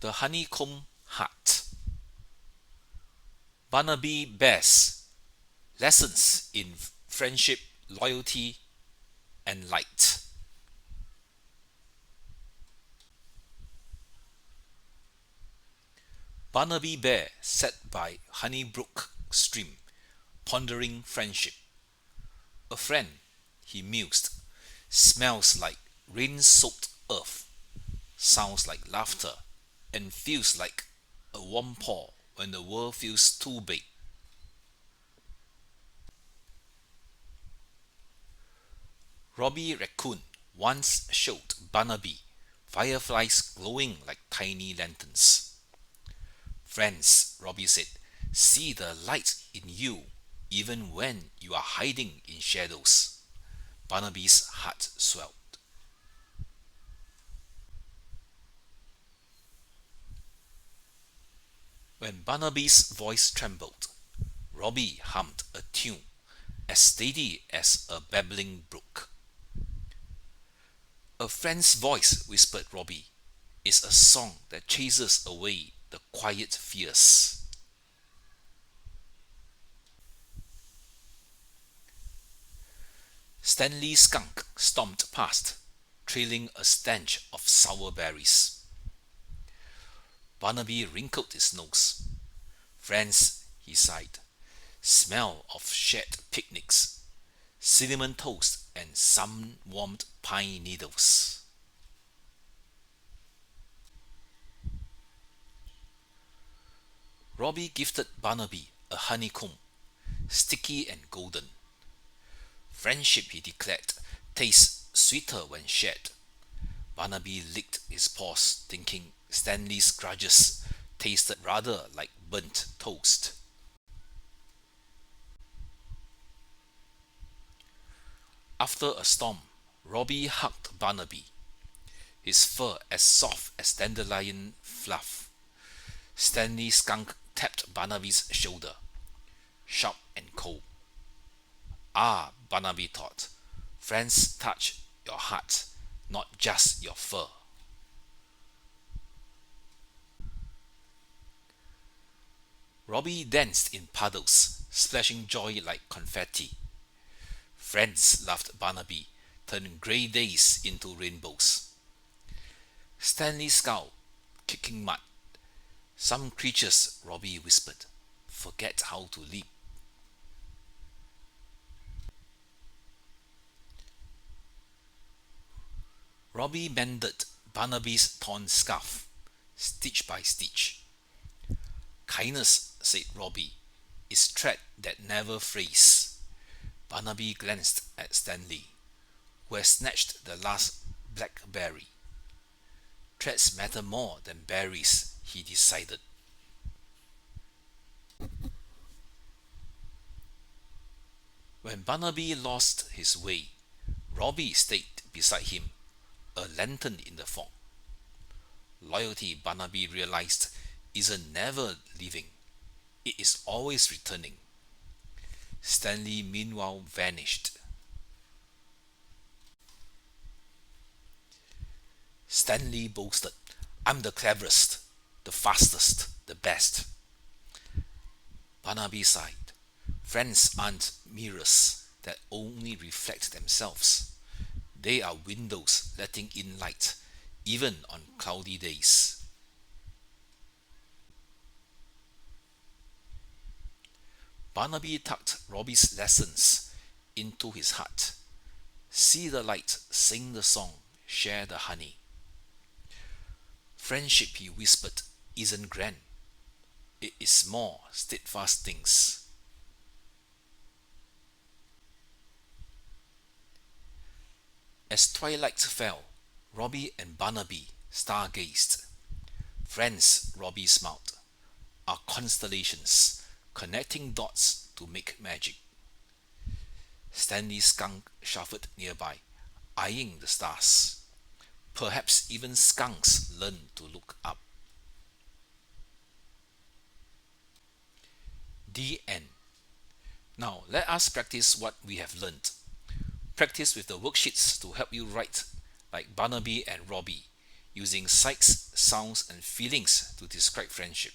The Honeycomb Heart. Barnaby Bears. Lessons in Friendship, Loyalty, and Light. Barnaby Bear sat by Honeybrook stream, pondering friendship. A friend, he mused, smells like rain-soaked earth, sounds like laughter, and feels like a warm paw when the world feels too big. Robbie Raccoon once showed Barnaby fireflies glowing like tiny lanterns. Friends, Robbie said, see the light in you even when you are hiding in shadows. Barnaby's heart swelled. When Barnaby's voice trembled, Robbie hummed a tune as steady as a babbling brook. A friend's voice, whispered Robbie, is a song that chases away the quiet fears. Stanley Skunk stomped past, trailing a stench of sour berries. Barnaby wrinkled his nose. Friends, he sighed, smell of shared picnics, cinnamon toast, and sun-warmed pine needles. Robbie gifted Barnaby a honeycomb, sticky and golden. Friendship, he declared, tastes sweeter when shared. Barnaby licked his paws, thinking Stanley's grudges tasted rather like burnt toast. After a storm, Robbie hugged Barnaby, his fur as soft as dandelion fluff. Stanley Skunk tapped Barnaby's shoulder, sharp and cold. Ah, Barnaby thought, friends touch your heart, not just your fur. Robbie danced in puddles, splashing joy like confetti. Friends loved Barnaby, turning grey days into rainbows. Stanley scowled, kicking mud. Some creatures, Robbie whispered, forget how to leap. Robbie mended Barnaby's torn scarf, stitch by stitch. Kindness, said Robbie, is thread that never frays. Barnaby glanced at Stanley, who had snatched the last blackberry. Threads matter more than berries, he decided. When Barnaby lost his way, Robbie stayed beside him, a lantern in the fog. Loyalty, Barnaby realized, isn't never leaving. It is always returning. Stanley meanwhile vanished. Stanley boasted, I'm the cleverest, the fastest, the best. Barnaby sighed. Friends aren't mirrors that only reflect themselves. They are windows letting in light, even on cloudy days. Barnaby tucked Robbie's lessons into his heart. See the light, sing the song, share the honey. Friendship, he whispered, isn't grand. It is small, steadfast things. As twilight fell, Robbie and Barnaby stargazed. Friends, Robbie smiled, are constellations, connecting dots to make magic. Stanley Skunk shuffled nearby, eyeing the stars. Perhaps even skunks learn to look up. The end. Now let us practice what we have learned. Practice with the worksheets to help you write like Barnaby and Robbie. using sights, sounds, and feelings to describe friendship.